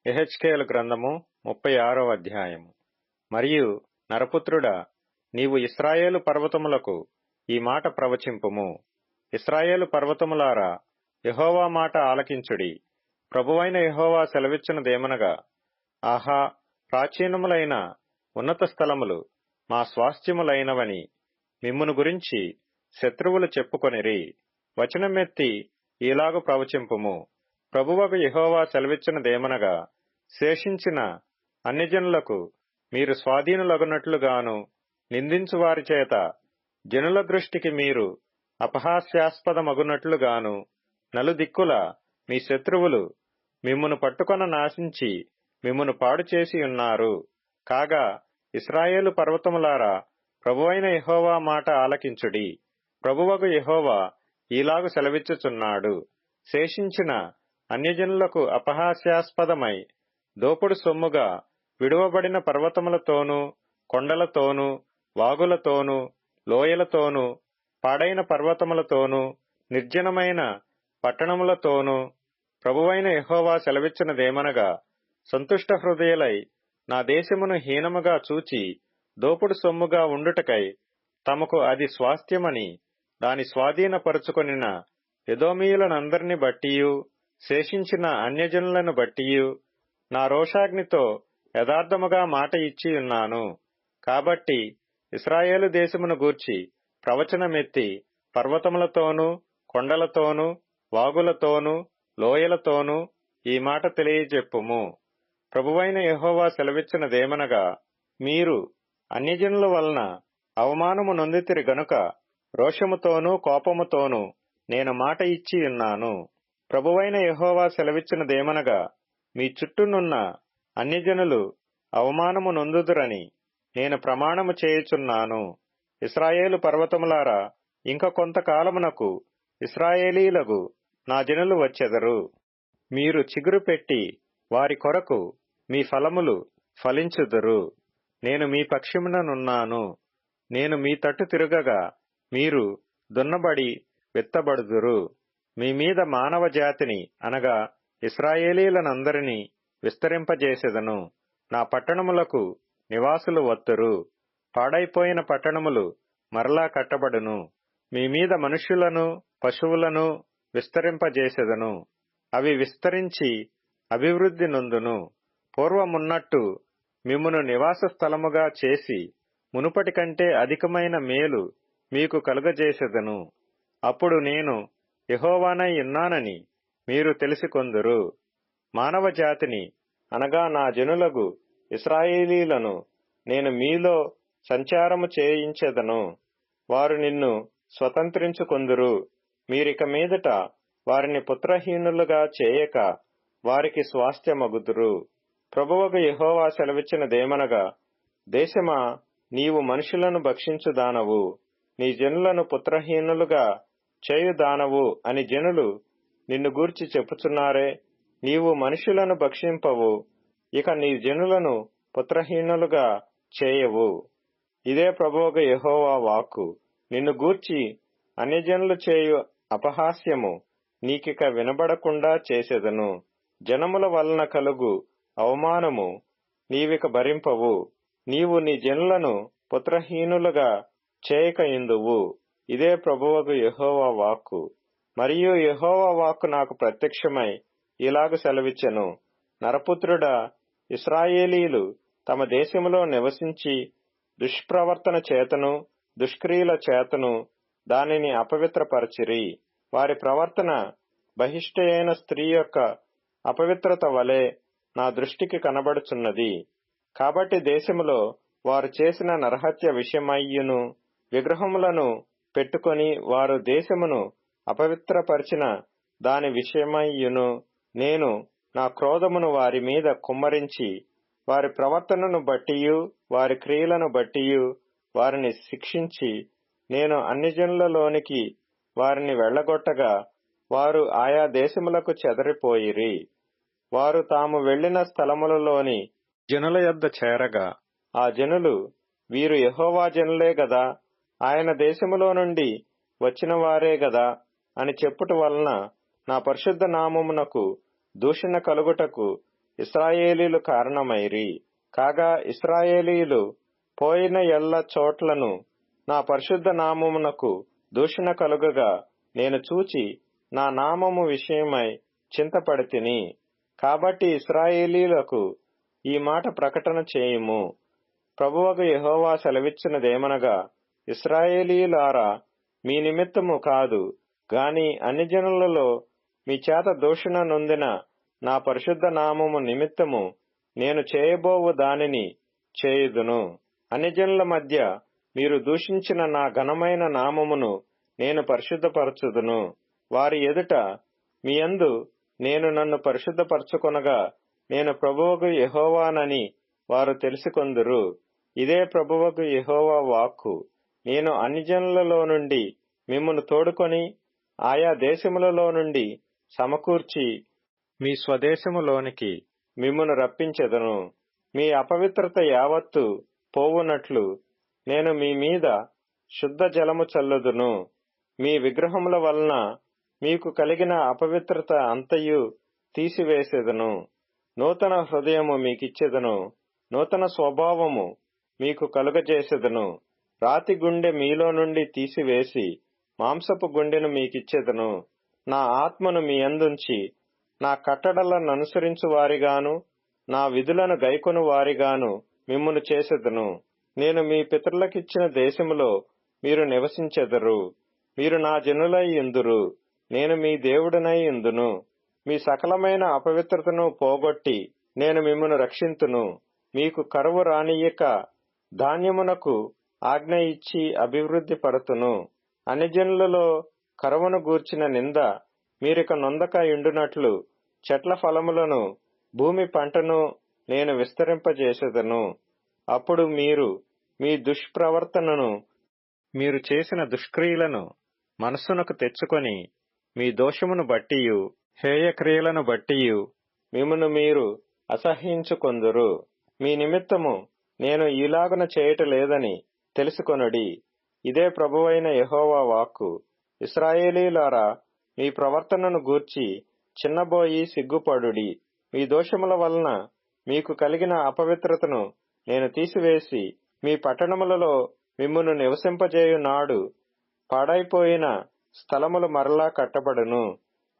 యెహెజ్కేలు గ్రంథము 36వ అధ్యాయము. మరియు నరపుత్రుడా, నీవు ఇశ్రాయేలు పర్వతములకు ఈ మాట ప్రవచింపుము. ఇశ్రాయేలు పర్వతములారా, యెహోవా మాట ఆలకించుడి. ప్రభువైన యెహోవా సెలవిచ్చినదేమనగా, ఆహా, ప్రాచీనములైన ఉన్నత స్థలములు మా స్వాస్థ్యములైనవని మిమ్మును గురించి శత్రువులు చెప్పుకొనిరి. వచనమెత్తి ఈలాగు ప్రవచింపుము. ప్రభువగు యెహోవా సెలవిచ్చినదేమనగా, శేషించిన అన్యజనులకు మీరు స్వాధీనులగునట్లుగాను, నిందించు వారి చేత జనుల దృష్టికి మీరు అపహాస్యాస్పదమగునట్లుగాను, నలుదిక్కుల మీ శత్రువులు మిమ్మును పట్టుకొన నాశించి మిమ్మును పాడు చేసి ఉన్నారు. కాగా ఇశ్రాయేలు పర్వతములారా, ప్రభువైన యెహోవా మాట ఆలకించుడి. ప్రభువగు యెహోవా ఈలాగు సెలవిచ్చుచున్నాడు. శేషించిన అన్యజనులకు అపహాస్యాస్పదమై దోపుడు సొమ్ముగా విడువబడిన పర్వతములతోనూ, కొండలతోనూ, వాగులతోనూ, లోయలతోనూ, పాడైన పర్వతములతోనూ, నిర్జనమైన పట్టణములతోనూ ప్రభువైన యెహోవా సెలవిచ్చినదేమనగా, సంతుష్ట హృదయులై నా దేశమును హీనముగా చూచి దోపుడు సొమ్ముగా ఉండుటకై తమకు అది స్వాస్థ్యమని దాని స్వాధీనపరుచుకొనిన ఎదోమీయులనందరిని బట్టియు, శేషించిన అన్యజనులను బట్టియు నా రోషాగ్నితో యథార్థముగా మాట ఇచ్చియున్నాను. కాబట్టి ఇశ్రాయేలు దేశమును గూర్చి ప్రవచనమెత్తి పర్వతములతోనూ, కొండలతోనూ, వాగులతోనూ, లోయలతోనూ ఈ మాట తెలియజెప్పుము. ప్రభువైన యెహోవా సెలవిచ్చినదేమనగా, మీరు అన్యజనుల వలన అవమానము నొందితిరి గనుక రోషముతోనూ కోపముతోనూ నేను మాట ఇచ్చియున్నాను. ప్రభువైన యెహోవా సెలవిచ్చినదేమనగా, మీ చుట్టూనున్న అన్యజనులు అవమానము నొందుదురని నేను ప్రమాణము చేయుచున్నాను. ఇశ్రాయేలు పర్వతములారా, ఇంక కొంతకాలమునకు ఇశ్రాయేలీలగు నా జనులు వచ్చెదరు. మీరు చిగురు పెట్టి వారి కొరకు మీ ఫలములు ఫలించుదురు. నేను మీ పక్షముననున్నాను. నేను మీ తట్టు తిరుగగా మీరు దున్నబడి విత్తబడుదురు. మీ మీద మానవ జాతిని అనగా ఇశ్రాయేలీలనందరినీ విస్తరింపజేసెదను. నా పట్టణములకు నివాసులు వత్తురు. పాడైపోయిన పట్టణములు మరలా కట్టబడును. మీ మీద మనుష్యులను పశువులను విస్తరింపజేసెదను. అవి విస్తరించి అభివృద్ధి నొందును. పూర్వమున్నట్టు మిమ్మును నివాస స్థలముగా చేసి మునుపటి కంటే అధికమైన మేలు మీకు కలుగజేసెదను. అప్పుడు నేను యెహోవానై ఉన్నానని మీరు తెలిసికొందురు. మానవ జాతిని అనగా నా జనులగు ఇశ్రాయేలీలను నేను మీలో సంచారము చేయించెదను. వారు నిన్ను స్వతంత్రించుకొందురు. మీరిక మీదట వారిని పుత్రహీనులుగా చేయక వారికి స్వాస్థ్యమగుదురు. ప్రభువగు యెహోవా సెలవిచ్చినదేమనగా, దేశమా, నీవు మనుషులను భక్షించుదానవు, నీ జనులను పుత్రహీనులుగా చేయుదానవు అని జనులు నిన్ను గూర్చి చెప్పుచున్నారే. నీవు మనుషులను భక్షింపవు, ఇక నీ జనులను పుత్రహీనులుగా చేయవు. ఇదే ప్రభువగు యెహోవా వాక్కు. నిన్ను గూర్చి అన్యజనులు చేయు అపహాస్యము నీకిక వినబడకుండా చేసెదను. జనముల వలన కలుగు అవమానము నీవిక భరింపవు. నీవు నీ జనులను పుత్రహీనులుగా చేయక ఇందువు. ఇదే ప్రభువగు యెహోవా వాక్కు. మరియు యెహోవా వాక్కు నాకు ప్రత్యక్షమై ఇలాగు సెలవిచ్చెను. నరపుత్రుడా, ఇశ్రాయేలీలు తమ దేశములో నివసించి దుష్ప్రవర్తన చేతను దుష్క్రియల చేతను దానిని అపవిత్రపరచిరి. వారి ప్రవర్తన బహిష్ఠయైన స్త్రీ యొక్క అపవిత్రత వలె నా దృష్టికి కనబడుచున్నది. కాబట్టి దేశములో వారు చేసిన నరహత్య విషయమయ్యును, విగ్రహములను పెట్టుకొని వారు దేశమును అపవిత్రపరిచిన దాని విషయమయ్యును నేను నా క్రోధమును వారి మీద కుమ్మరించి వారి ప్రవర్తనను బట్టియు వారి క్రియలను బట్టియు వారిని శిక్షించి నేను అన్యజనులలోనికి వారిని వెళ్లగొట్టగా వారు ఆయా దేశములకు చెదరిపోయిరి. వారు తాము వెళ్లిన స్థలములలోని జనుల యొద్ద చేరగా ఆ జనులు, వీరు యెహోవా జనులే గదా, ఆయన దేశములో నుండి వచ్చిన వారే గదా అని చెప్పుట వలన నా పరిశుద్ధ నామమునకు దూషణ కలుగుటకు ఇశ్రాయేలీలు కారణమైరి. కాగా ఇశ్రాయేలీలు పోయిన ఎల్ల చోట్లను నా పరిశుద్ధ నామమునకు దూషణ కలుగగా నేను చూచి నా నామము విషయమై చింతపడితిని. కాబట్టి ఇశ్రాయేలీలకు ఈ మాట ప్రకటన చేయుము. ప్రభువగు యెహోవా సెలవిచ్చినదేమనగా, ఇశ్రాయేలీయులారా, మీ నిమిత్తము కాదు గాని అన్ని జనులలో మీ చేత దూషణ నొందిన నా పరిశుద్ధ నామము నిమిత్తము నేను చేయబోవు దానిని చేయుదును. అన్ని జనుల మధ్య మీరు దూషించిన నా ఘనమైన నామమును నేను పరిశుద్ధపరచుదును. వారి ఎదుట మీ యందు నేను నన్ను పరిశుద్ధపరచుకొనగా నేను ప్రభువగు యెహోవానని వారు తెలుసుకొందురు. ఇదే ప్రభువగు యెహోవా వాక్కు. నేను అన్ని జనులలో నుండి మిమ్మును తోడుకొని ఆయా దేశములలో నుండి సమకూర్చి మీ స్వదేశములోనికి మిమ్మును రప్పించెదను. మీ అపవిత్రత యావత్తు పోవునట్లు నేను మీ మీద శుద్ధ జలము చల్లుదును. మీ విగ్రహముల వలన మీకు కలిగిన అపవిత్రత అంతయు తీసివేసెదను. నూతన హృదయము మీకిచ్చెదను, నూతన స్వభావము మీకు కలుగజేసెదను. రాతి గుండె మీలో నుండి తీసివేసి మాంసపు గుండెను మీకిచ్చెదను. నా ఆత్మను మీ యందుంచి నా కట్టడలను అనుసరించు వారిగాను నా విధులను గైకొను వారిగాను మిమ్మును చేసెదను. నేను మీ పితరులకిచ్చిన దేశములో మీరు నివసించెదరు. మీరు నా జనులై యుందురు. నేను మీ దేవుడనై యుందును. మీ సకలమైన అపవిత్రతను పోగొట్టి నేను మిమ్మును రక్షింతును. మీకు కరువు రానియ్యక ధాన్యమునకు ఆజ్ఞ ఇచ్చి అభివృద్ధి పరతును. అన్ని జనులలో కరువును గూర్చిన నింద మీరిక నొందక యుండునట్లు చెట్ల ఫలములను భూమి పంటను నేను విస్తరింపజేసెదను. అప్పుడు మీరు మీ దుష్ప్రవర్తనను మీరు చేసిన దుష్క్రియలను మనస్సునకు తెచ్చుకొని మీ దోషమును బట్టియు హేయక్రియలను బట్టియు మిమ్మును మీరు అసహ్యించుకొందురు. మీ నిమిత్తము నేను ఈలాగున చేయటలేదని తెలుసుకొనుడి. ఇదే ప్రభువైన యెహోవా వాక్కు. ఇశ్రాయేలీయులారా, మీ ప్రవర్తనను గూర్చి చిన్నబోయి సిగ్గుపడుడి. మీ దోషముల వలన మీకు కలిగిన అపవిత్రతను నేను తీసివేసి మీ పట్టణములలో మిమ్మును నివసింపజేయు నాడు పాడైపోయిన స్థలములు మరలా కట్టబడును.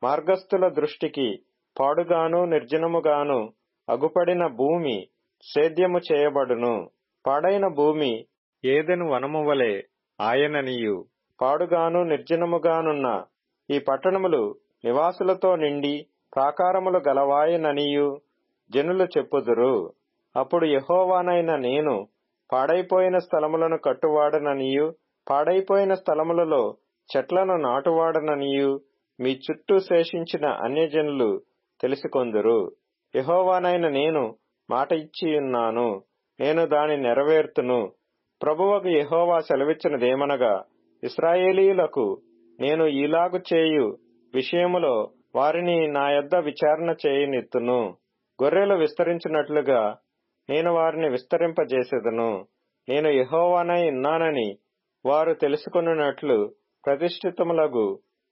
మార్గస్థుల దృష్టికి పాడుగాను నిర్జనముగాను అగుపడిన భూమి సేద్యము చేయబడును. పాడైన భూమి ఏదెను వనము వలె ఆయననియు పాడుగాను నిర్జనముగానున్న ఈ పట్టణములు నివాసులతో నిండి ప్రాకారములు గలవాయననియు జనులు చెప్పుదురు. అప్పుడు యెహోవానైన నేను పాడైపోయిన స్థలములను కట్టువాడననియు పాడైపోయిన స్థలములలో చెట్లను నాటువాడననియు మీ చుట్టూ శేషించిన అన్యజనులు తెలుసుకొందురు. యెహోవానైన నేను మాట ఇచ్చియున్నాను, నేను దాని నెరవేర్తును. ప్రభువగు యెహోవా సెలవిచ్చినదేమనగా, ఇశ్రాయేలీయులకు నేను ఈలాగు చేయు విషయములో వారిని నా యొద్ద విచారణ చేయనిత్తును. గొర్రెలు విస్తరించినట్లుగా నేను వారిని విస్తరింపజేసెదను. నేను యెహోవానై ఉన్నానని వారు తెలుసుకొనున్నట్లు ప్రతిష్ఠితములగు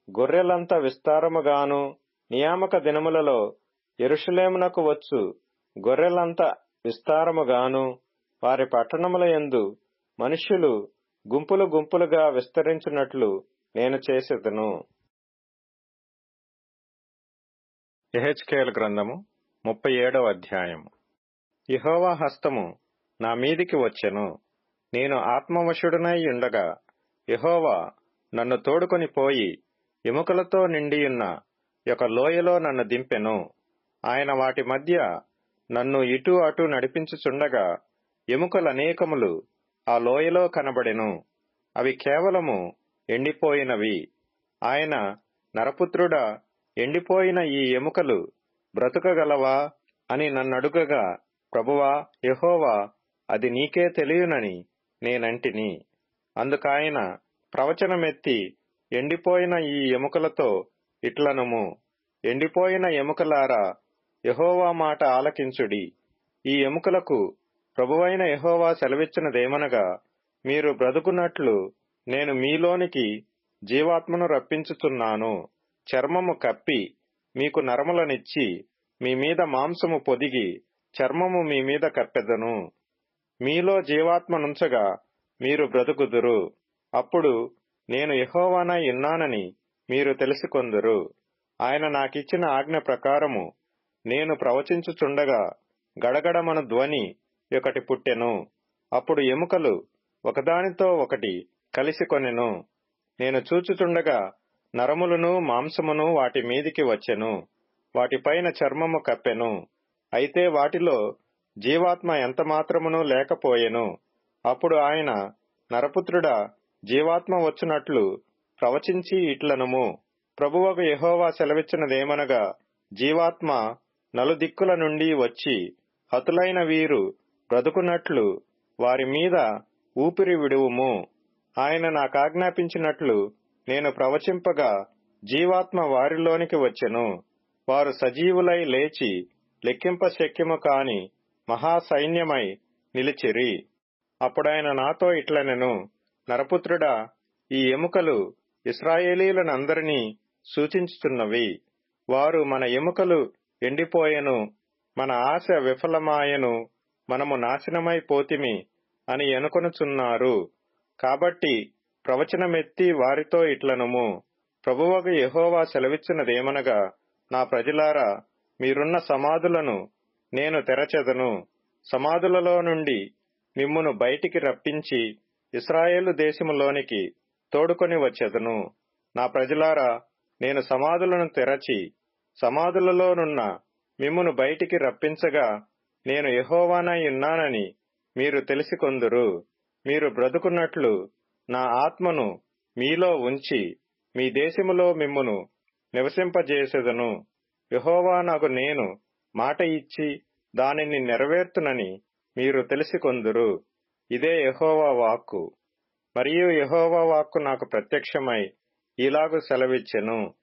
గొర్రెలంత విస్తారముగాను నియామక దినములలో యెరూషలేమునకు వచ్చు గొర్రెలంత విస్తారముగాను వారి పట్టణముల యందు మనుష్యులు గుంపులు గుంపులుగా విస్తరించున్నట్లు నేను చేసెదను. యెహెజ్కేలు గ్రంథము 37వ అధ్యాయము. యెహోవా హస్తము నా మీదికి వచ్చెను. నేను ఆత్మవశుడనై ఉండగా యెహోవా నన్ను తోడుకొని పోయి ఎముకలతో నిండియున్న ఒక లోయలో నన్ను దింపెను. ఆయన వాటి మధ్య నన్ను ఇటు అటు నడిపించుచుండగా ఎముకలనేకములు ఆ లోయలో కనబడెను. అవి కేవలము ఎండిపోయినవి. ఆయన, నరపుత్రుడా, ఎండిపోయిన ఈ ఎముకలు బ్రతుకగలవా అని నన్నడుగగా, ప్రభువా యెహోవా, అది నీకే తెలియనని నేనంటిని. అందుకాయన ప్రవచనమెత్తి, ఎండిపోయిన ఈ ఎముకలతో ఇట్లనుము, ఎండిపోయిన ఎముకలారా, యెహోవా మాట ఆలకించుడి. ఈ ఎముకలకు ప్రభువైన యెహోవా సెలవిచ్చినదేమనగా, మీరు బ్రతుకున్నట్లు నేను మీలోనికి జీవాత్మను రప్పించుచున్నాను. చర్మము కప్పి మీకు నరములనిచ్చి మీ మీద మాంసము పొదిగి చర్మము మీ మీద కప్పెదను. మీలో జీవాత్మనుంచగా మీరు బ్రతుకుదురు. అప్పుడు నేను యెహోవానై ఉన్నానని మీరు తెలుసుకొందురు. ఆయన నాకిచ్చిన ఆజ్ఞ ప్రకారము నేను ప్రవచించుచుండగా గడగడమను ధ్వని ఒకటి పుట్టెను. అప్పుడు ఎముకలు ఒకదానితో ఒకటి కలిసి కొనెను. నేను చూచుచుండగా నరములను మాంసమును వాటి మీదికి వచ్చెను. వాటిపైన చర్మము కప్పెను. అయితే వాటిలో జీవాత్మ ఎంత మాత్రమును లేకపోయెను. అప్పుడు ఆయన, నరపుత్రుడా, జీవాత్మ వచ్చునట్లు ప్రవచించి ఇట్లనుము, ప్రభువగు యెహోవా సెలవిచ్చినదేమనగా, జీవాత్మ నలుదిక్కుల నుండి వచ్చి హతులైన వీరు బ్రతుకున్నట్లు వారి మీద ఊపిరి విడువుము. ఆయన నాకాజ్ఞాపించినట్లు నేను ప్రవచింపగా జీవాత్మ వారిలోనికి వచ్చెను. వారు సజీవులై లేచి లెక్కింప శక్యము కాని మహాసైన్యమై నిలిచిరి. అప్పుడాయన నాతో ఇట్లనెను, నరపుత్రుడా, ఈ ఎముకలు ఇశ్రాయేలీయులనందరినీ సూచించుచున్నవి. వారు మన ఎముకలు ఎండిపోయెను, మన ఆశ విఫలమాయెను, మనము నాశనమై పోతిమి అని అనుకొనుచున్నారు. కాబట్టి ప్రవచనమెత్తి వారితో ఇట్లనుము, ప్రభువగు యెహోవా సెలవిచ్చినదేమనగా, నా ప్రజలారా, మీరున్న సమాధులను నేను తెరచెదను. సమాధులలో నుండి మిమ్మును బయటికి రప్పించి ఇశ్రాయేలు దేశములోనికి తోడుకొని వచ్చెదను. నా ప్రజలారా, నేను సమాధులను తెరచి సమాధులలోనున్న మిమ్మును బయటికి రప్పించగా నేను యెహోవానై ఉన్నానని మీరు తెలిసికొందురు. మీరు బ్రతుకున్నట్లు నా ఆత్మను మీలో ఉంచి మీ దేశములో మిమ్మును నివసింపజేసెదను. యెహోవానగు నేను మాట ఇచ్చి దానిని నెరవేర్తునని మీరు తెలిసికొందురు. ఇదే యెహోవా వాక్కు. మరియు యెహోవా వాక్కు నాకు ప్రత్యక్షమై ఇలాగు సెలవిచ్చెను,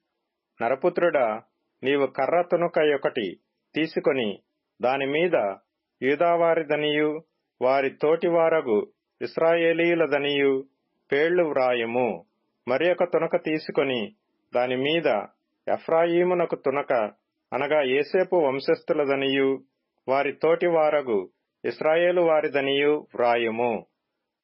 నరపుత్రుడా, నీవు కర్ర తునక ఒకటి తీసుకొని దానిమీద యూదావారిదనియు వారి తోటివారగు ఇశ్రాయేలీయులదనియు పేళ్లు వ్రాయుము. మరి ఒక తునక తీసుకొని దానిమీద ఎఫ్రాయిమునకు తునక, అనగా యోసేపు వంశస్థులదనియు వారి తోటివారగు ఇశ్రాయేలు వారిదనియు వ్రాయుము.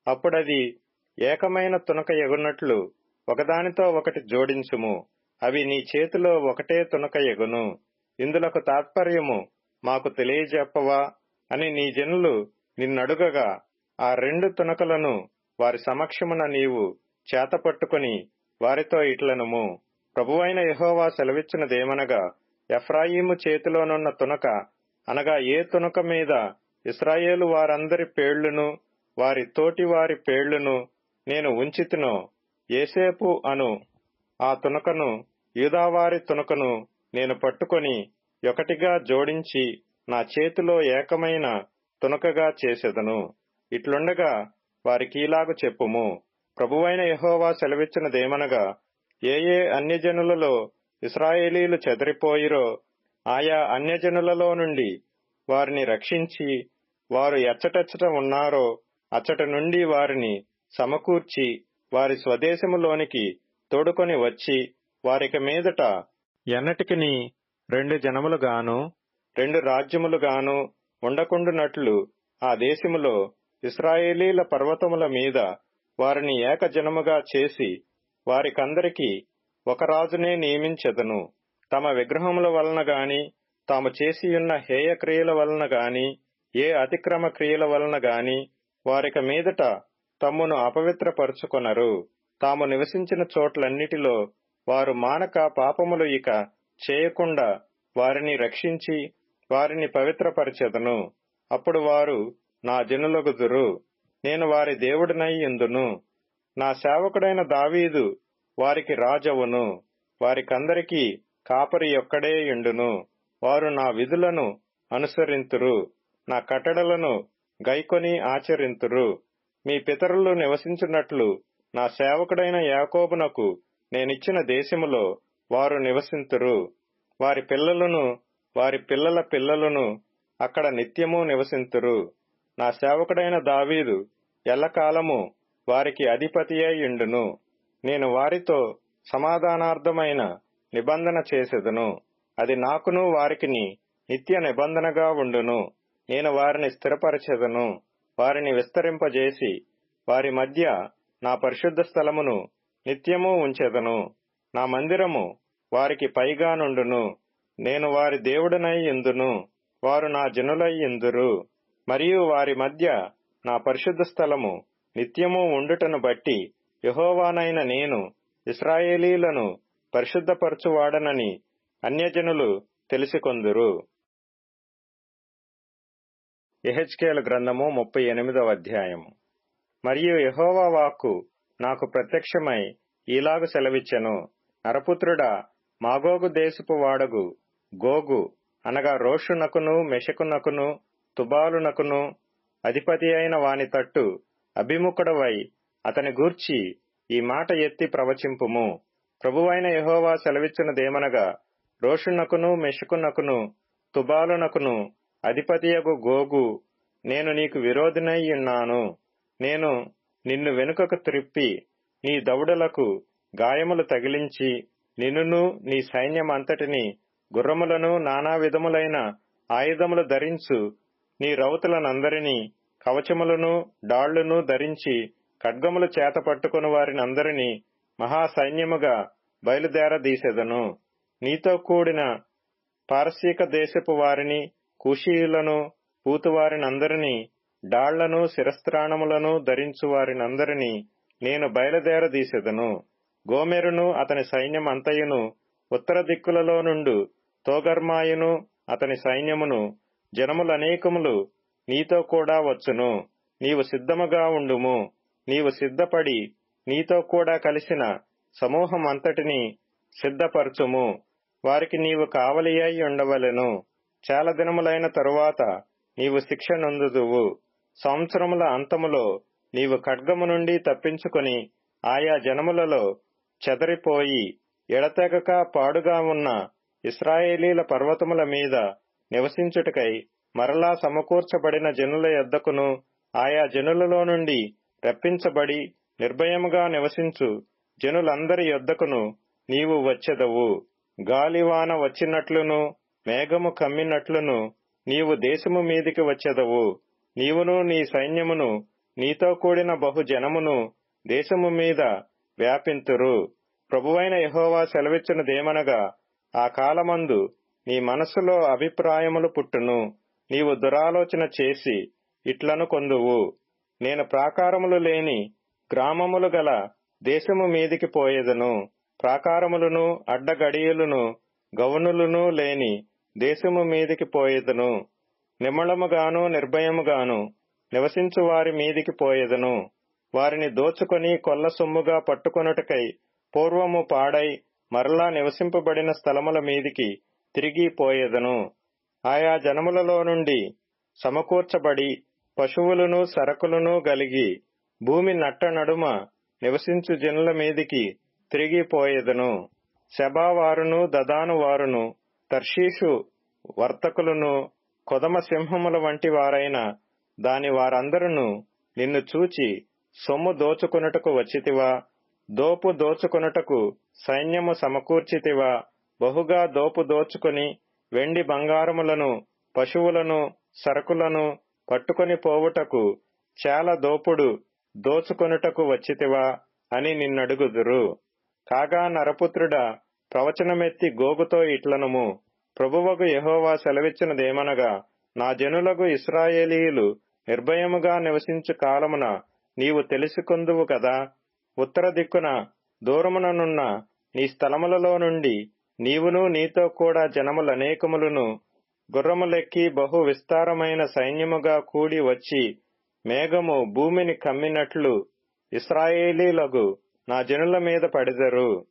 అప్పుడది ఏకమైన తునక ఎగునట్లు ఒకదానితో ఒకటి జోడించుము. అవి నీ చేతిలో ఒకటే తునక ఎగును. ఇందులకు తాత్పర్యము మాకు తెలియజెప్పవా అని నీ జనులు నిన్నడుగగా, ఆ రెండు తునకలను వారి సమక్షమున నీవు చేతపట్టుకుని వారితో ఇట్లనుము, ప్రభువైన యెహోవా సెలవిచ్చినదేమనగా, ఎఫ్రాయిము చేతిలోనున్న తునక, అనగా ఏ తునక మీద ఇశ్రాయేలు వారందరి పేళ్లును వారి తోటి వారి పేళ్లును నేను ఉంచితినో, యోసేపు అను ఆ తునకను యూదావారి తునకను నేను పట్టుకొని ఒకటిగా జోడించి నా చేతిలో ఏకమైన తునకగా చేసెదను. ఇట్లుండగా వారికీలాగు చెప్పుము, ప్రభువైన యెహోవా సెలవిచ్చినదేమనగా, ఏ అన్యజనులలో ఇశ్రాయేలీయులు చెదరిపోయిరో ఆయా అన్యజనులలో నుండి వారిని రక్షించి, వారు ఎచ్చటెచ్చట ఉన్నారో అచ్చట నుండి వారిని సమకూర్చి వారి స్వదేశములోనికి తోడుకొని వచ్చి వారికి మీదట ఎన్నటికిని రెండు జనములుగాను రెండు రాజ్యములుగాను ఉండకుండునట్లు ఆ దేశములో ఇశ్రాయేలీల పర్వతముల మీద వారిని ఏకజనముగా చేసి వారికందరికి ఒక రాజునే నియమించెదను. తమ విగ్రహముల వలన గాని తాము చేసియున్న హేయ క్రియల వలన గాని ఏ అతిక్రమ క్రియల వలన గాని వారిక మీదట తమ్మును అపవిత్రపరుచుకొనరు. తాము నివసించిన చోట్లన్నిటిలో వారు మానక పాపములు ఇక చేయకుండా వారిని రక్షించి వారిని పవిత్రపరచెదను. అప్పుడు వారు నా జనులగుదురు, నేను వారి దేవుడినై యుందును. నా సేవకుడైన దావీదు వారికి రాజవును. వారికందరికీ కాపరి ఒక్కడే యుండును. వారు నా విధులను అనుసరింతురు, నా కట్టడలను గైకొని ఆచరింతురు. మీ పితరులు నివసించినట్లు నా సేవకుడైన యాకోబునకు నేనిచ్చిన దేశములో వారు నివసింతురు. వారి పిల్లలను వారి పిల్లల పిల్లలను అక్కడ నిత్యము నివసింతురు. నా సేవకుడైన దావీదు ఎల్లకాలము వారికి అధిపతియై యుండును. నేను వారితో సమాధానార్థమైన నిబంధన చేసెదను. అది నాకును వారికిని నిత్య నిబంధనగా ఉండును. నేను వారిని స్థిరపరచెదను. వారిని విస్తరింపజేసి వారి మధ్య నా పరిశుద్ధ స్థలమును నిత్యము ఉంచెదను. నా మందిరము వారికి పైగా నుండును. నేను వారి దేవుడనై యుందును. వారు నా జనులై యుందురు. మరియు వారి మధ్య నా పరిశుద్ధ స్థలము నిత్యము ఉండుటను బట్టి యెహోవానైన నేను ఇశ్రాయేలీయులను పరిశుద్ధపరచువాడనని అన్యజనులు తెలిసికొందురు. యెహెజ్కేలు గ్రంథము 38వ అధ్యాయము. మరియు యెహోవా వాక్కు నాకు ప్రత్యక్షమై ఈలాగు సెలవిచ్చెను. నరపుత్రుడా, మాగోగు దేశపు వాడగు గోగు అనగా రోషునకును మెషకునకును తుబాలునకును అధిపతి అయిన వాని తట్టు అభిముఖుడవై అతని గూర్చి ఈ మాట ఎత్తి ప్రవచింపుము. ప్రభువైన యెహోవా సెలవిచ్చినదేమనగా, రోషునకును మెషకునకును తుబాలునకును అధిపతియగు గోగు, నేను నీకు విరోధినై ఉన్నాను. నేను నిన్ను వెనుకకు త్రిప్పి నీ దవడలకు గాయములు తగిలించి నిన్నును నీ సైన్యమంతటిని గుర్రములను నానా విధములైన ఆయుధములు ధరించు నీ రౌతులనందరినీ కవచములను డాళ్లును ధరించి ఖడ్గములు చేత పట్టుకుని వారినందరినీ మహాసైన్యముగా బయలుదేరదీసెదను. నీతో కూడిన పారసీక దేశపు వారిని, కూషీయులను, పూతువారినందరినీ, డాళ్లను శిరస్త్రాణములను ధరించు వారినందరినీ నేను బయలుదేరదీసెదను. గోమెరును అతని సైన్యం అంతయును ఉత్తర దిక్కులలో నుండు తోగర్మాయును అతని సైన్యమును జనములనేకములు నీతో కూడా వచ్చును. నీవు సిద్ధముగా ఉండుము. నీవు సిద్ధపడి నీతో కూడా కలిసిన సమూహమంతటిని సిద్ధపరచుము. వారికి నీవు కావలియై ఉండవలెను. చాలా దినములైన తరువాత నీవు శిక్ష నొందుదువు. సంవత్సరముల అంతములో నీవు ఖడ్గము నుండి తప్పించుకొని ఆయా జనములలో చెదరిపోయి ఎడతెగక పాడుగా ఉన్న ఇశ్రాయేలీల పర్వతముల మీద నివసించుటకై మరలా సమకూర్చబడిన జనుల యొద్దకును ఆయా జనులలో నుండి రప్పించబడి నిర్భయముగా నివసించు జనులందరి యొద్దకును నీవు వచ్చెదవు. గాలివాన వచ్చినట్లును మేఘము కమ్మినట్లును నీవు దేశము మీదికి వచ్చెదవు. నీవును నీ సైన్యమును నీతో కూడిన బహుజనమును దేశము మీద వ్యాపింతురు. ప్రభువైన యెహోవా సెలవిచ్చినదేమనగా, ఆ కాలమందు నీ మనస్సులో అభిప్రాయములు పుట్టును. నీవు దురాలోచన చేసి ఇట్లనుకొందువు, నేను ప్రాకారములు లేని గ్రామములు గల దేశము మీదికి పోయేదను. ప్రాకారములను అడ్డగడియలును గవనులను లేని దేశము మీదికి పోయేదను. నిమ్మళముగాను నిర్భయముగాను నివసించు వారి మీదికి పోయేదను. వారిని దోచుకొని కొల్ల సొమ్ముగా పట్టుకొనుటకై పూర్వము పాడై మరలా నివసింపబడిన స్థలముల మీదికి తిరిగి పోయేదను. ఆయా జనములలో నుండి సమకూర్చబడి పశువులను సరకులను గలిగి భూమి నట్ట నడుమ నివసించు జనుల మీదికి తిరిగి పోయేదను. శబావారును దదాను వారును తర్షీషు వర్తకులను కొదమ సింహముల వంటి వారైన దాని వారందరును నిన్ను చూచి సొమ్ము దోచుకొనుటకు వచ్చితివా, దోపు దోచుకొనుటకు సైన్యము సమకూర్చితివా, బహుగా దోపు దోచుకొని వెండి బంగారములను పశువులను సరకులను పట్టుకొని పోవుటకు చాలా దోపుడు దోచుకొనుటకు వచ్చితివా అని నిన్నడుగుదురు. కాగా నరపుత్రుడా, ప్రవచనమెత్తి గోగుతో ఇట్లనుము, ప్రభువగు యెహోవా సెలవిచ్చినదేమనగా, నా జనులగు ఇశ్రాయేలీయులు నిర్భయముగా నివసించు కాలమున నీవు తెలుసుకొందువు కదా. ఉత్తర దిక్కున దూరముననున్న నీ స్థలములలో నుండి నీవును నీతో కూడా జనములనేకములను గుర్రములెక్కి బహు విస్తారమైన సైన్యముగా కూడి వచ్చి మేఘము భూమిని కమ్మినట్లు ఇశ్రాయేలీలగు నా జనుల మీద పడెదరు.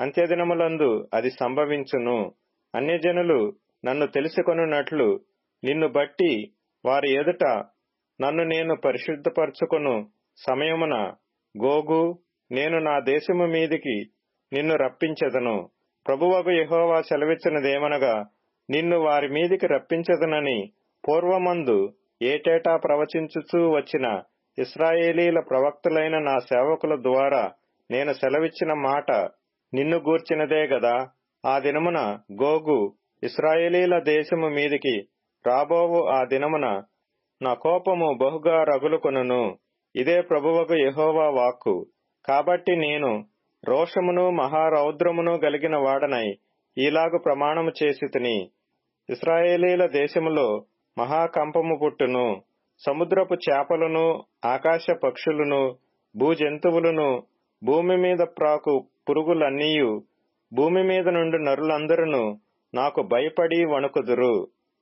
అంత్యదినములందు అది సంభవించును. అన్యజనులు నన్ను తెలుసుకొనున్నట్లు నిన్ను బట్టి వారి ఎదుట నన్ను నేను పరిశుద్ధపరచుకొను సమయమున గోగు, నేను నా దేశము మీదికి నిన్ను రప్పించెదను. ప్రభువగు యెహోవా సెలవిచ్చినదేమనగా, నిన్ను వారి మీదికి రప్పించెదనని పూర్వమందు ఏటేటా ప్రవచించుచూ వచ్చిన ఇశ్రాయేలీల ప్రవక్తులైన నా సేవకుల ద్వారా నేను సెలవిచ్చిన మాట నిన్ను గూర్చినదే గదా. ఆ దినమున గోగు ఇశ్రాయేలీల దేశము మీదికి రాబోవు ఆ దినమున నా కోపము బహుగా రగులుకొనును. ఇదే ప్రభువగు యెహోవా వాక్కు. కాబట్టి నేను రోషమును మహారౌద్రమును గలిగిన వాడనై ఈలాగు ప్రమాణము చేసితిని. ఇశ్రాయేలీల దేశములో మహాకంపము పుట్టును. సముద్రపు చేపలను, ఆకాశ పక్షులను, భూజంతువులను, భూమి మీద ప్రాకు పురుగులన్నీయు, భూమి మీద నుండి నరులందరూ నాకు భయపడి వణుకుదురు.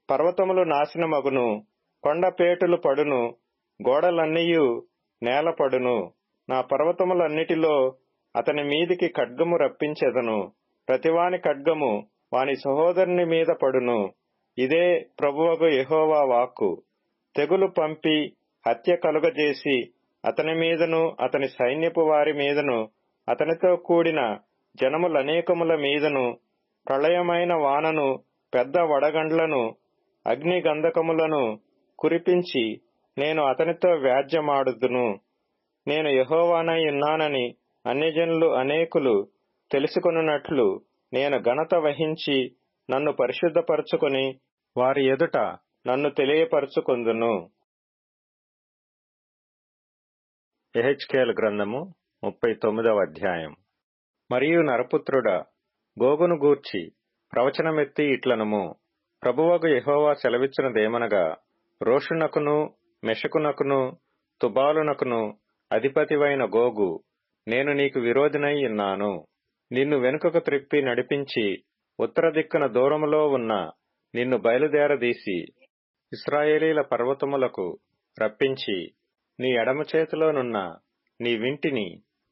పర్వతములు నాశనమగును, కొండపేటులు పడును, గోడలన్నీయు నేలపడును. నా పర్వతములన్నిటిలో అతని మీదికి ఖడ్గము రప్పించెదను. ప్రతివాని ఖడ్గము వాని సహోదరుని మీద పడును. ఇదే ప్రభువగు యెహోవా వాక్కు. తెగులు పంపి హత్య కలుగజేసి అతని మీదను, అతని సైన్యపు వారి మీదను, అతనితో కూడిన జనములనేకముల మీదను ప్రళయమైన వానను, పెద్ద వడగండ్లను, అగ్ని గంధకములను కురిపించి నేను అతనితో వ్యాజ్యమాడుదును. నేను యెహోవానై ఉన్నానని అన్యజనులు అనేకులు తెలుసుకొనున్నట్లు నేను ఘనత వహించి నన్ను పరిశుద్ధపరచుకొని వారి ఎదుట నన్ను తెలియపరచుకొందును. యెహెజ్కేలు గ్రంథము 39వ అధ్యాయం. మరియు నరపుత్రుడా, గోగును గూర్చి ప్రవచనమెత్తి ఇట్లనుము. ప్రభువగు యెహోవా సెలవిచ్చినదేమనగా, రోషునకును, మెషకునకును, తుబాలునకును అధిపతివైన గోగు, నేను నీకు విరోధినై ఉన్నాను. నిన్ను వెనుకకు త్రిప్పి నడిపించి ఉత్తర దిక్కున దూరములో ఉన్న నిన్ను బయలుదేరదీసి ఇశ్రాయేలీల పర్వతములకు రప్పించి నీ ఎడమ చేతిలోనున్న నీ వింటిని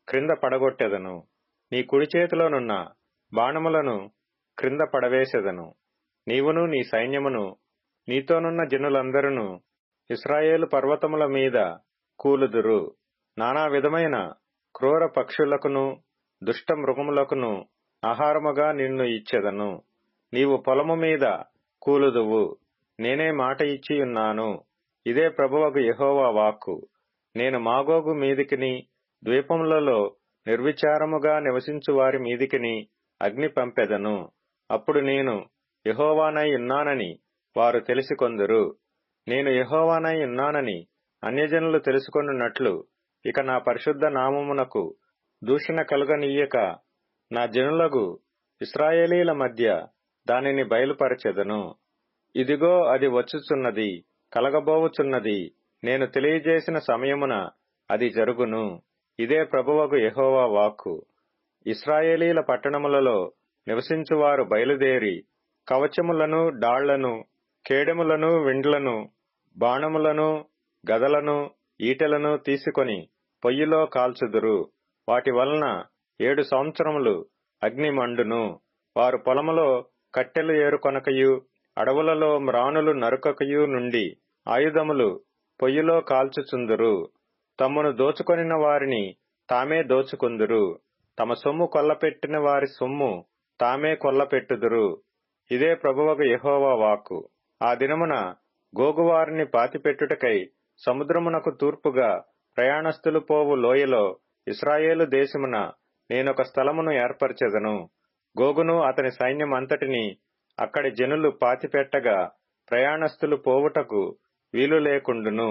క్రింద పడగొట్టెదను. నీ కుడి చేతిలోనున్న బాణములను క్రింద పడవేసెదను. నీవును నీ సైన్యమును నీతోనున్న జనులందరూ ఇశ్రాయేలు పర్వతముల మీద కూలుదురు. నానా విధమైన క్రూర పక్షులకును దుష్ట మృగములకును ఆహారముగా నిన్ను ఇచ్చెదను. నీవు పొలము మీద కూలుదువు. నేనే మాట ఇచ్చియున్నాను. ఇదే ప్రభువగు యెహోవా వాక్కు. నేను మాగోగు మీదికిని, ద్వీపములలో నిర్విచారముగా నివసించు వారి మీదికిని అగ్ని పంపెదను. అప్పుడు నేను యెహోవానై ఉన్నానని వారు తెలిసికొందురు. నేను యెహోవానై ఉన్నానని అన్యజనులు తెలుసుకొనున్నట్లు ఇక నా పరిశుద్ధ నామమునకు దూషణ కలుగనీయక నా జనులగు ఇశ్రాయేలీల మధ్య దానిని బయలుపరచెదను. ఇదిగో అది వచ్చుచున్నది, కలగబోవుచున్నది. నేను తెలియజేసిన సమయమున అది జరుగును. ఇదే ప్రభువగు యెహోవా వాక్కు. ఇశ్రాయేలీల పట్టణములలో నివసించువారు బయలుదేరి కవచములను, డాళ్లను, కేడెములను, విండ్లను, బాణములను, గదలను, ఈటెలను తీసుకొని పొయ్యిలో కాల్చుదురు. వాటి వలన 7 సంవత్సరములు అగ్ని మండును. వారు పొలములో కట్టెలు ఏరుకొనకయు, అడవులలో మ్రానులు నరుకకయు నుండి ఆయుధములు పొయ్యిలో కాల్చుచుందురు. తమ్మును దోచుకొనిన వారిని తామే దోచుకొందురు. తమ సొమ్ము కొల్లపెట్టిన వారి సొమ్ము తామే కొల్లపెట్టుదురు. ఇదే ప్రభువగు యెహోవా వాక్కు. ఆ దినమున గోగువారిని పాతిపెట్టుటకై సముద్రమునకు తూర్పుగా ప్రయాణస్థులు పోవు లోయలో ఇశ్రాయేలు దేశమున నేనొక స్థలమును ఏర్పరచెదను. గోగును అతని సైన్యమంతటిని అక్కడి జనులు పాతిపెట్టగా ప్రయాణస్థులు పోవుటకు వీలు లేకుండును.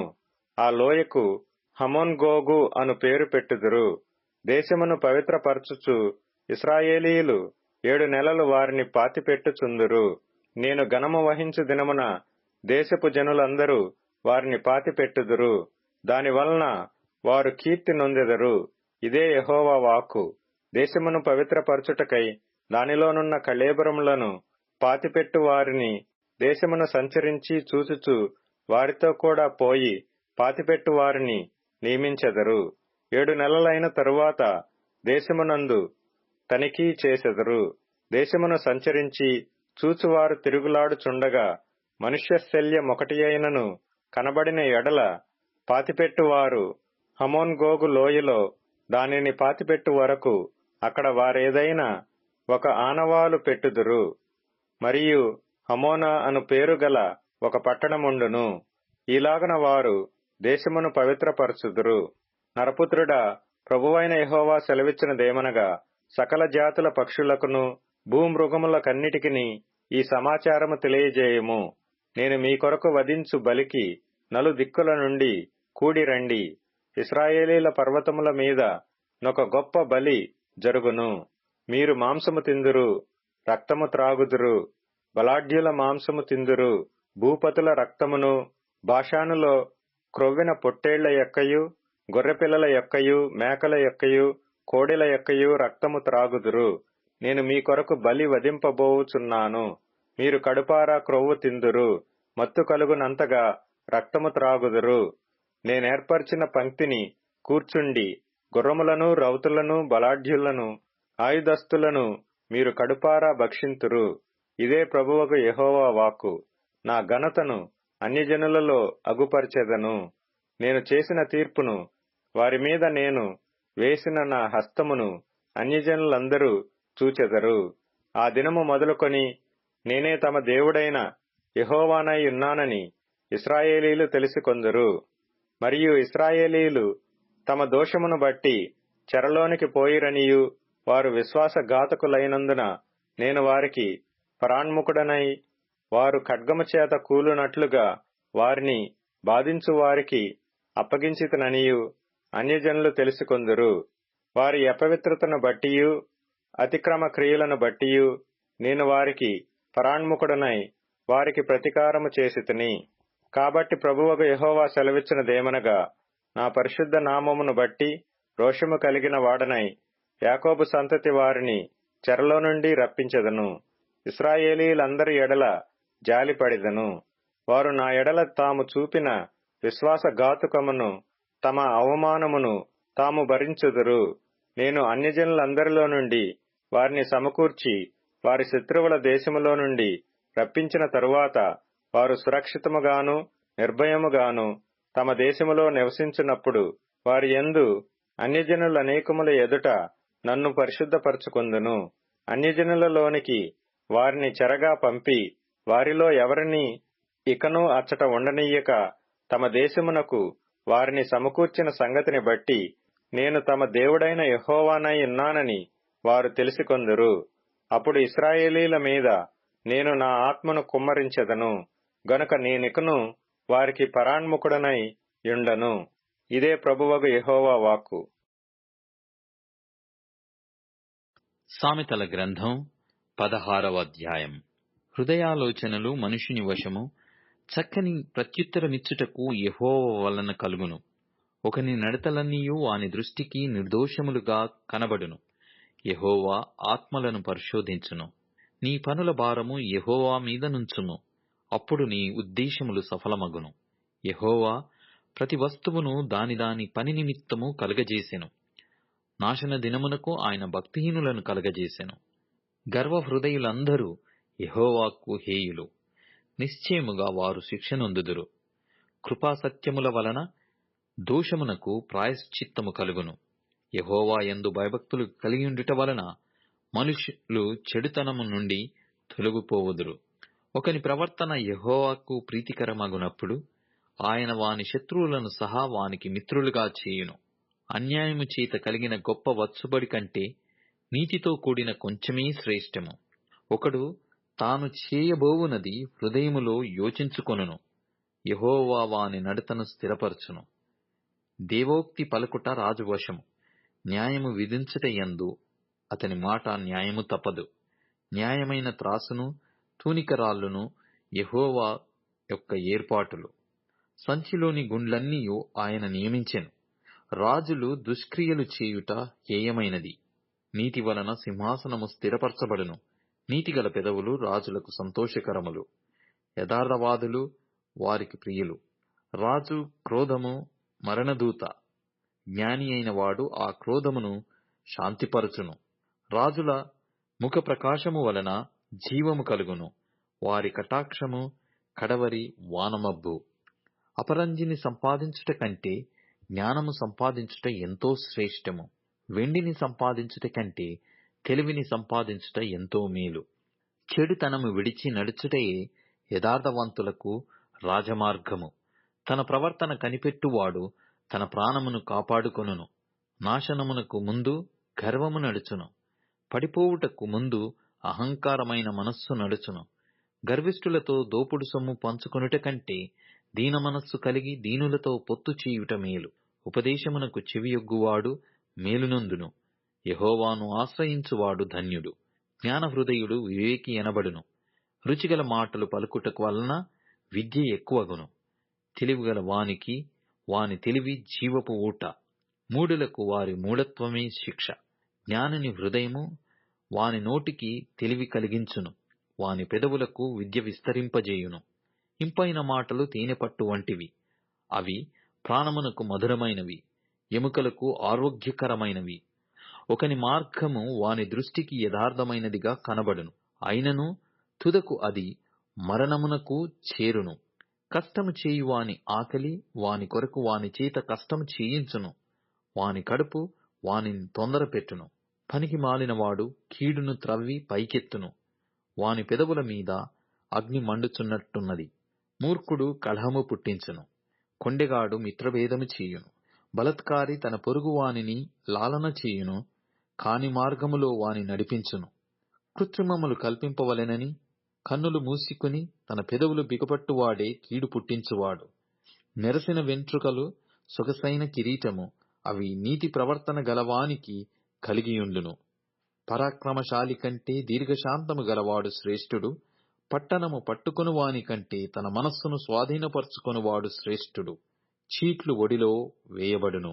ఆ లోయకు హమోన్ గోగు అను పేరు పెట్టుదురు. దేశమును పవిత్రపరచుచు ఇశ్రాయేలీయులు 7 నెలలు వారిని పాతిపెట్టుచుందురు. నేను ఘనము వహించు దినమున దేశపు జనులందరూ వారిని పాతిపెట్టుదురు. దానివలన వారు కీర్తి నొందెదరు. ఇదే యెహోవా వాక్కు. దేశమును పవిత్రపరచుటకై దానిలోనున్న కళేబరములను పాతిపెట్టు వారిని దేశమును సంచరించి చూచుచు వారితో కూడా పోయి పాతిపెట్టు వారిని నియమించెదరు. 7 నెలలైన తరువాత దేశమునందు తనిఖీ చేసెదరు. దేశమును సంచరించి చూచువారు తిరుగులాడుచుండగా మనుష్య శల్యమొకటి అయినను కనబడిన ఎడల పాతిపెట్టువారు హమోన్ గోగు లోయలో దానిని పాతిపెట్టు వరకు అక్కడ వారేదైనా ఒక ఆనవాలు పెట్టుదురు. మరియు హమోనా అను పేరు గల ఒక పట్టణముండును. ఈలాగన వారు దేశమును పవిత్రపరచుదురు. నరపుత్రుడా, ప్రభువైన యెహోవా సెలవిచ్చినదేమనగా, సకల జాతుల పక్షులకును భూమృగములకన్నిటికిని ఈ సమాచారము తెలియజేయము. నేను మీ కొరకు వధించు బలికి నలుదిక్కుల నుండి కూడి రండి. ఇశ్రాయేలీల పర్వతముల మీద నొక గొప్ప బలి జరుగును. మీరు మాంసము తిందురు, రక్తము త్రాగుదురు. బలాఢ్యుల మాంసము తిందురు. భూపతుల రక్తమును, బాషానులో క్రొవ్విన పొట్టేళ్ల యొక్కయు, గొర్రెపిల్లల యొక్కయు, మేకల యొక్కయు, కోడెల యొక్కయు రక్తము త్రాగుదురు. నేను మీ కొరకు బలి వధింపబోవుచున్నాను. మీరు కడుపారా క్రొవ్వు తిందురు, మత్తు కలుగునంతగా రక్తము త్రాగుదురు. నేనేర్పరచిన పంక్తిని కూర్చుండి గుర్రములను, రౌతులను, బలాఢ్యులను, ఆయుధస్తులను మీరు కడుపారా భక్షింతురు. ఇదే ప్రభువగు యెహోవా వాక్కు. నా ఘనతను అన్యజనులలో అగుపరచెదను. నేను చేసిన తీర్పును, వారి మీద నేను వేసిన నా హస్తమును అన్యజనులందరూ చూచెదరు. ఆ దినము మొదలుకొని నేనే తమ దేవుడైన యెహోవానై ఉన్నానని ఇశ్రాయేలీలు తెలిసికొందురు. మరియు ఇశ్రాయేలీలు తమ దోషమును బట్టి చెరలోనికి పోయిరనియు, వారు విశ్వాసఘాతకులైనందున నేను వారికి పరాణ్ముఖుడనై, వారు ఖడ్గము చేత కూలునట్లుగా వారిని బాధించు వారికి అప్పగించితననియు అన్యజనులు తెలుసుకొందురు. వారి అపవిత్రతను బట్టియు అతిక్రమ క్రియలను బట్టియు నేను వారికి పరాణ్ముఖుడనై వారికి ప్రతీకారము చేసితిని. కాబట్టి ప్రభువగు యెహోవా సెలవిచ్చినదేమనగా, నా పరిశుద్ధ నామమును బట్టి రోషము కలిగిన వాడనై యాకోబు సంతతి వారిని చెరలో నుండి రప్పించెదను. ఇశ్రాయేలీలందరి ఎడల జాలిపడెదను. వారు నా ఎడల తాము చూపిన విశ్వాసఘాతుకమును, తమ అవమానమును తాము భరించుదురు. నేను అన్యజనులందరిలో నుండి వారిని సమకూర్చి వారి శత్రువుల దేశములో నుండి రప్పించిన తరువాత వారు సురక్షితముగాను నిర్భయముగాను తమ దేశములో నివసించున్నప్పుడు వారి యందు అన్యజనులనేకముల ఎదుట నన్ను పరిశుద్ధపరచుకొందును. అన్యజనులలోనికి వారిని చెరగా పంపి వారిలో ఎవరిని ఇకను అచ్చట ఉండనీయక తమ దేశమునకు వారిని సమకూర్చిన సంగతిని బట్టి నేను తమ దేవుడైన యెహోవానై ఉన్నానని వారు తెలిసికొందురు. అప్పుడు ఇశ్రాయేలీల మీద నేను నా ఆత్మను కుమ్మరించెదను. గనుక నేనికను వారికి పరాణ్ముఖుడనై యుండను. ఇదే ప్రభువగు యెహోవా వాక్కు. సామెతల గ్రంథం 16వ అధ్యాయం. హృదయాలోచనలు మనుషుని వశము, చక్కని ప్రత్యుత్తరమిచ్చుటకు యెహోవా వలన కలుగును. ఒకని నడతలన్నీయు వాని దృష్టికి నిర్దోషములుగా కనబడును. యెహోవా ఆత్మలను పరిశోధించును. నీ పనుల భారము యెహోవా మీద నుంచుము, అప్పుడు నీ ఉద్దేశములు సఫలమగును. యెహోవా ప్రతి వస్తువును దాని పని నిమిత్తము కలుగజేసెను. నాశన దినమునకు ఆయన భక్తిహీనులను కలగజేసెను. గర్వహృదయులందరూ యెహోవాకు హేయులు. నిశ్చయముగా వారు శిక్షనొందుదురు. కృపాసత్యముల వలన దోషమునకు ప్రాయశ్చిత్తము కలుగును. యెహోవా యందు భయభక్తులు కలిగియుండుట వలన మనుషులు చెడుతనము నుండి తొలగిపోవుదురు. ఒకని ప్రవర్తన యెహోవాకు ప్రీతికరమగునప్పుడు ఆయన వాని శత్రువులను సహా వానికి మిత్రులుగా చేయును. అన్యాయము చేత కలిగిన గొప్ప వత్సుబడి కంటే నీతితో కూడిన కొంచెమే శ్రేష్టము. ఒకడు తాను చేయబోవునది హృదయములో యోచించుకొనును. యెహోవా వాని నడతను స్థిరపరచును. దేవోక్తి పలుకుట రాజువశము. న్యాయము విధించుట యందు అతని మాట న్యాయము తప్పదు. న్యాయమైన త్రాసును తూనికరాళ్ళును యెహోవా యొక్క ఏర్పాటులు. సంచిలోని గుండ్లన్నీయు ఆయన నియమించెను. రాజులు దుష్క్రియలు చేయుట హేయమైనది. నీతి వలన సింహాసనము స్థిరపరచబడును. నీతిగల పెదవులు రాజులకు సంతోషకరములు. యథార్థవాదులు వారికి ప్రియులు. రాజు క్రోధము మరణదూత. జ్ఞాని అయిన వాడు ఆ క్రోధమును శాంతిపరచును. రాజుల ముఖ ప్రకాశము వలన జీవము కలుగును. వారి కటాక్షము కడవరి వానమబ్బు. అపరంజిని సంపాదించుట కంటే జ్ఞానము సంపాదించుట ఎంతో శ్రేష్టము. వెండిని సంపాదించుట కంటే తెలివిని సంపాదించుట ఎంతో మేలు. చెడుతనము విడిచి నడుచుటయే యథార్థవంతులకు రాజమార్గము. తన ప్రవర్తన కనిపెట్టువాడు తన ప్రాణమును కాపాడుకొనును. నాశనమునకు ముందు గర్వము నడుచును. పడిపోవుటకు ముందు అహంకారమైన మనస్సు నడుచును. గర్విష్ఠులతో దోపుడు సొమ్ము పంచుకొనుట కంటే దీన మనస్సు కలిగి దీనులతో పొత్తు చేయుట మేలు. ఉపదేశమునకు చెవియొగ్గువాడు మేలునొందును. యెహోవాను ఆశ్రయించువాడు ధన్యుడు. జ్ఞాన హృదయుడు వివేకి ఎనబడును. రుచిగల మాటలు పలుకుటకు వలన విద్య ఎక్కువగును. తెలివిగల వానికి వాని తెలివి జీవపు ఊట. మూఢులకు వారి మూఢత్వమే శిక్ష. జ్ఞానిని హృదయము వాని నోటికి తెలివి కలిగించును. వాని పెదవులకు విద్య విస్తరింపజేయును. ఇంపైన మాటలు తేనెపట్టు వంటివి. అవి ప్రాణమునకు మధురమైనవి, ఎముకలకు ఆరోగ్యకరమైనవి. ఒకని మార్గము వాని దృష్టికి యథార్థమైనదిగా కనబడును, అయినను తుదకు అది మరణమునకు చేరును. కష్టము చేయువాని ఆకలి వాని కొరకు వాని చేత కష్టము చేయించును. వాని కడుపు వానిని తొందరపెట్టును. పనికి మాలినవాడు కీడును త్రవ్వి పైకెత్తును. వాని పెదవుల మీద అగ్ని మండుచున్నట్టున్నది. మూర్ఖుడు కలహము పుట్టించును. కొండెగాడు మిత్రభేదము చేయును. బలత్కారి తన పొరుగు వానిని లాలన చేయును, కాని మార్గములో వాని నడిపించును. కృత్రిమములు కల్పింపవలెనని కన్నులు మూసుకుని తన పెదవులు బిగపట్టువాడే కీడు పుట్టించువాడు. నెరసిన వెంట్రుకలు సొగసైన కిరీటము, అవి నీతి ప్రవర్తన గలవానికి కలిగియుండును. పరాక్రమశాలి కంటే దీర్ఘశాంతము గలవాడు శ్రేష్ఠుడు. పట్టణము పట్టుకొను వాని కంటే తన మనస్సును స్వాధీనపరచుకొనువాడు శ్రేష్ఠుడు. చీట్లు ఒడిలో వేయబడును,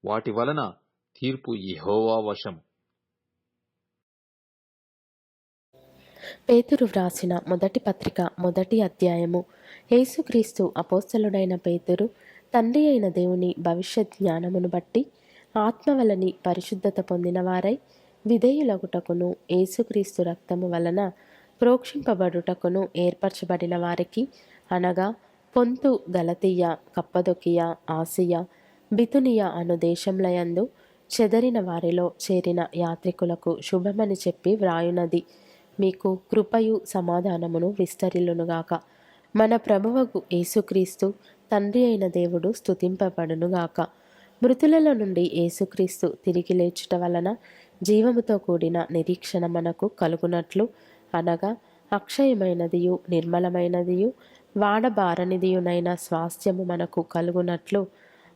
వాటి వలన తీర్పు యెహోవా వశము. పేతురు వ్రాసిన మొదటి పత్రిక 1వ అధ్యాయము. యేసుక్రీస్తు అపోస్తలుడైన పేతురు తండ్రి అయిన దేవుని భవిష్యత్ జ్ఞానమును బట్టి ఆత్మ వలని పరిశుద్ధత పొందిన వారై విధేయులగుటకును యేసుక్రీస్తు రక్తము వలన ప్రోక్షింపబడుటకును ఏర్పరచబడిన వారికి, అనగా పొంతు, గలతీయ, కప్పదొకియ, ఆసియ, బితునియ అను దేశములయందు చెదరిన వారిలో చేరిన యాత్రికులకు శుభమని చెప్పి వ్రాయునది. మీకు కృపయు సమాధానమును విస్తరిల్లునుగాక. మన ప్రభువగు యేసుక్రీస్తు తండ్రి అయిన దేవుడు స్తుతింపబడునుగాక. మృతులలో నుండి యేసుక్రీస్తు తిరిగి లేచుట వలన జీవముతో కూడిన నిరీక్షణ మనకు కలుగునట్లు, అనగా అక్షయమైనదియు నిర్మలమైనదియు వాడబారనిదియునైన స్వాస్థ్యము మనకు కలుగునట్లు,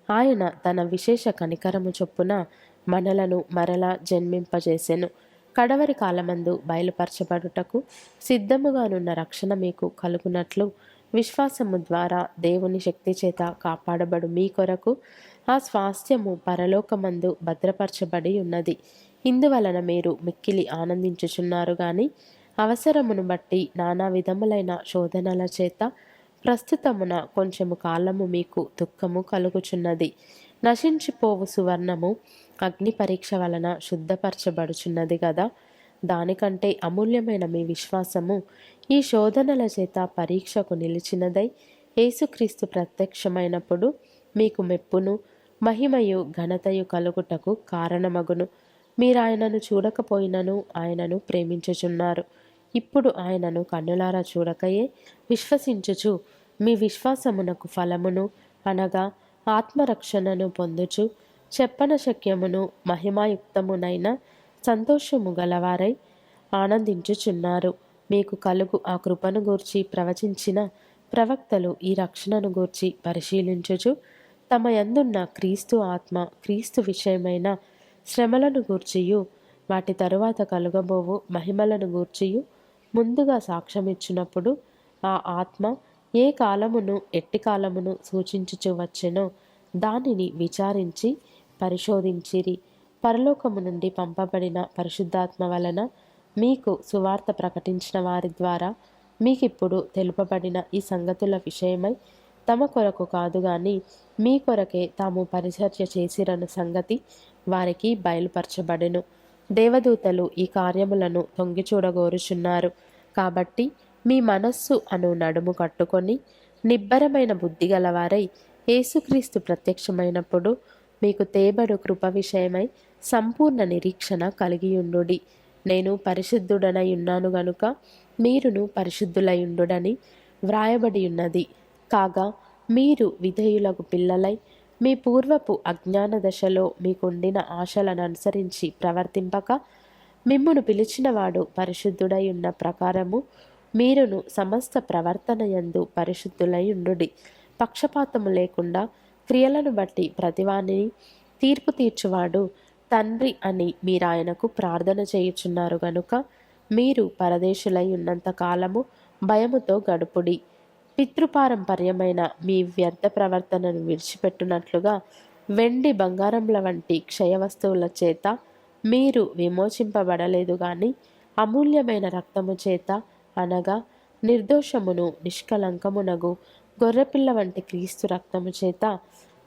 ఆయన తన విశేష కనికరము చొప్పున మనలను మరలా జన్మింపజేసెను. కడవరి కాలమందు బయలుపరచబడుటకు సిద్ధముగానున్న రక్షణ మీకు కలుగునట్లు, విశ్వాసము ద్వారా దేవుని శక్తి చేత కాపాడబడు మీ కొరకు ఆ స్వాస్థ్యము పరలోకమందు భద్రపరచబడి ఉన్నది. ఇందువలన మీరు మిక్కిలి ఆనందించుచున్నారు గాని, అవసరమును బట్టి నానా విధములైన శోధనల చేత ప్రస్తుతమున కొంచెము కాలము మీకు దుఃఖము కలుగుచున్నది. నశించిపోవు సువర్ణము అగ్ని పరీక్ష వలన శుద్ధపరచబడుచున్నది గదా. దానికంటే అమూల్యమైన మీ విశ్వాసము ఈ శోధనల చేత పరీక్షకు నిలిచినదై యేసుక్రీస్తు ప్రత్యక్షమైనప్పుడు మీకు మెప్పును, మహిమయు, ఘనతయు కలుగుటకు కారణమగును. మీరు ఆయనను చూడకపోయినను ఆయనను ప్రేమించుచున్నారు. ఇప్పుడు ఆయనను కన్నులారా చూడకయే విశ్వసించుచు మీ విశ్వాసమునకు ఫలమును, అనగా ఆత్మరక్షణను పొందుచు చెప్పన శక్యమును మహిమాయుక్తమునైన సంతోషము గలవారై ఆనందించుచున్నారు. మీకు కలుగు ఆ కృపను గూర్చి ప్రవచించిన ప్రవక్తలు ఈ రక్షణను గూర్చి పరిశీలించుచు తమ యందున్న క్రీస్తు ఆత్మ క్రీస్తు విషయమైన శ్రమలను గూర్చియు వాటి తరువాత కలుగబోవు మహిమలను గూర్చియు ముందుగా సాక్ష్యమిచ్చినప్పుడు ఆ ఆత్మ ఏ కాలమును ఎట్టి కాలమును సూచించుచు వచ్చెనో దానిని విచారించి పరిశోధించిరి. పరలోకము నుండి పంపబడిన పరిశుద్ధాత్మ వలన మీకు సువార్త ప్రకటించిన వారి ద్వారా మీకిప్పుడు తెలుపబడిన ఈ సంగతుల విషయమై తమ కొరకు కాదు గాని మీ కొరకే తాము పరిచర్య చేసిరన్న సంగతి వారికి బయలుపరచబడెను. దేవదూతలు ఈ కార్యములను తొంగిచూడగోరుచున్నారు. కాబట్టి మీ మనస్సు అను నడుము కట్టుకొని నిబ్బరమైన బుద్ధి గలవారై యేసుక్రీస్తు ప్రత్యక్షమైనప్పుడు మీకు తేబడు కృప విషయమై సంపూర్ణ నిరీక్షణ కలిగియుండుడి. నేను పరిశుద్ధుడనై ఉన్నాను గనుక మీరును పరిశుద్ధులయుండుడని వ్రాయబడి ఉన్నది. కాగా మీరు విధేయులకు పిల్లలై మీ పూర్వపు అజ్ఞాన దశలో మీకుండిన ఆశలను అనుసరించి ప్రవర్తింపక మిమ్మును పిలిచినవాడు పరిశుద్ధుడై ఉన్న ప్రకారము మీరును సమస్త ప్రవర్తన యందు పరిశుద్ధులై ఉండుడి. పక్షపాతము లేకుండా క్రియలను బట్టి ప్రతివానిని తీర్పు తీర్చువాడు తండ్రి అని మీరాయనకు ప్రార్థన చేయుచున్నారు గనుక మీరు పరదేశులై ఉన్నంత కాలము భయముతో గడుపుడి. పితృపారంపర్యమైన మీ వ్యర్థ ప్రవర్తనను విడిచిపెట్టునట్లుగా వెండి బంగారముల వంటి క్షయ వస్తువుల చేత మీరు విమోచింపబడలేదు గాని అమూల్యమైన రక్తము చేత, అనగా నిర్దోషమును నిష్కలంకమునగు గొర్రెపిల్ల వంటి క్రీస్తు రక్తము చేత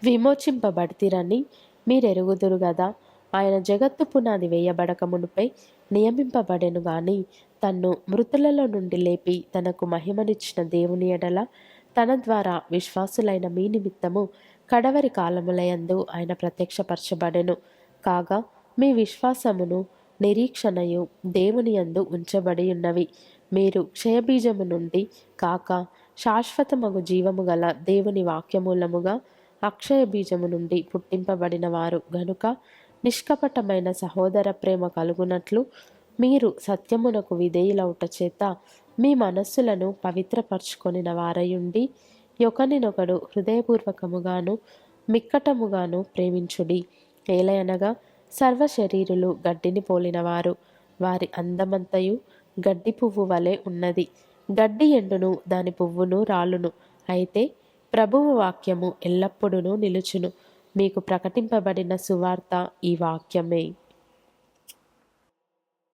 విమోచింపబడితిరని మీరెరుగుదురు గదా. ఆయన జగత్తు పునాది వేయబడక మునుపై నియమింపబడెను గాని తన్ను మృతులలో నుండి లేపి తనకు మహిమనిచ్చిన దేవుని ఎడల తన ద్వారా విశ్వాసులైన మీ నిమిత్తము కడవరి కాలములయందు ఆయన ప్రత్యక్షపరచబడెను. కాగా మీ విశ్వాసమును నిరీక్షణయు దేవుని యందు ఉంచబడి ఉన్నవి. మీరు క్షయబీజము నుండి కాక శాశ్వతమగు జీవము గల దేవుని వాక్యమూలముగా అక్షయ బీజము నుండి పుట్టింపబడిన వారు గనుక నిష్కపటమైన సహోదర ప్రేమ కలుగునట్లు మీరు సత్యమునకు విధేయులవుట చేత మీ మనస్సులను పవిత్రపరచుకొనిన వారయుండి ఒకనినొకడు హృదయపూర్వకముగాను మిక్కటముగాను ప్రేమించుడి. ఏలయనగా సర్వ శరీరులు గడ్డిని పోలినవారు, వారి అందమంతయు గడ్డి పువ్వు వలె ఉన్నది. గడ్డి ఎండును, దాని పువ్వును రాలును, అయితే ప్రభువు వాక్యము ఎల్లప్పుడూ నిలుచును. మీకు ప్రకటింపబడిన సువార్త ఈ వాక్యమే.